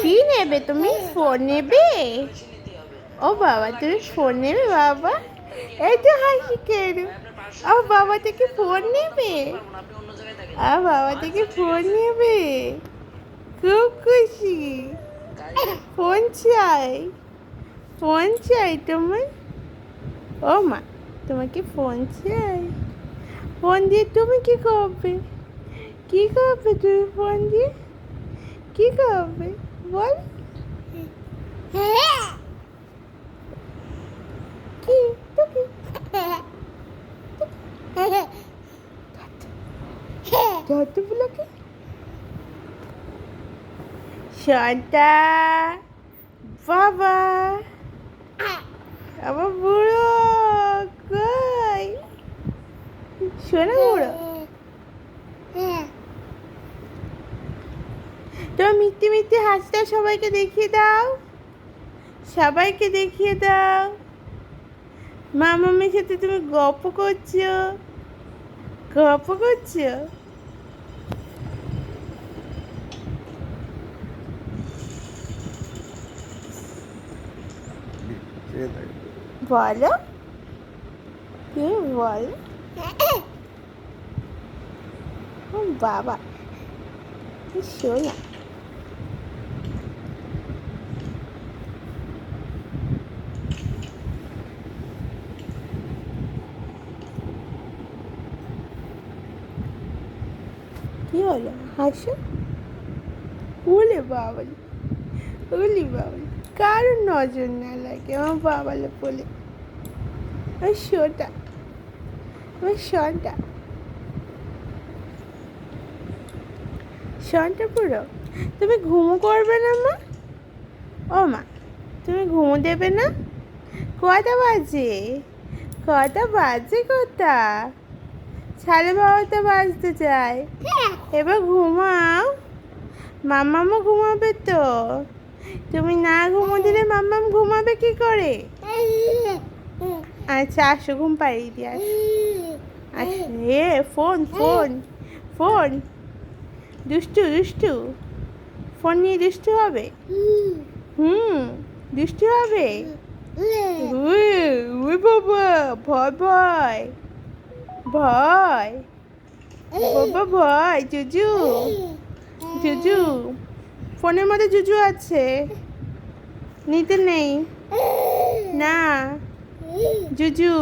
কি নেবে তুমি? ফোন নেবে? ও বাবা, তুমি ফোন নেবে বাবা? এই তো হাসি কেন? ও বাবা থেকে ফোন নেবে? বাবা থেকে ফোন নেবে? খুব খুশি। ফোন চাই, ফোন চাই তোমার? ও মা, তোমাকে ফোন চাই? ফোন দিয়ে তুমি কি করবে? কি করবে তুমি ফোন দিয়ে? কি করবে বল? কি তোকে যতগুলোকে শান্তা বাবা, আমার বুড়ো কই? শোনো বুড়ো, তোমার মিথ্যে মিথ্যে হাসিটা সবাইকে দেখিয়ে দাও, সবাইকে দেখিয়ে দাও। মা মামির সাথে তুমি গল্প করছো, গল্প করছো। বলো, তুমি বলো। ও বাবা, শোনা। কি হলো? হাসো। উলে বাবালি, উলি বাবালি, কারোর নজর না লাগে আমার বাবালে বলে। ওই শোটা, ওই শনটা, শনটা পুরো। তুমি ঘুমো করবে না মা? ও মা, তুমি ঘুমো দেবে না? কটা বাজে? কটা বাজে? কটা? 12:30 বাজতে চায়। এবার ঘুমাও, মাম্মামও ঘুমাবে তো। তুমি না ঘুমো দিলে মাম্মাম ঘুমাবে কি করে? আচ্ছা আসো, ঘুম পাড়িয়ে দিয়ে আসো। এ ফোন ফোন ফোন, দুষ্টু দুষ্টু, ফোন নিয়ে দুষ্টু হবে? দুষ্টু হবে? ওই বাবা, ভয় ভয় ভয়, বাবা ভয়। জুজু, জুজু, ফোনের মধ্যে জুজু আছে, নিতে নেই না। জুজু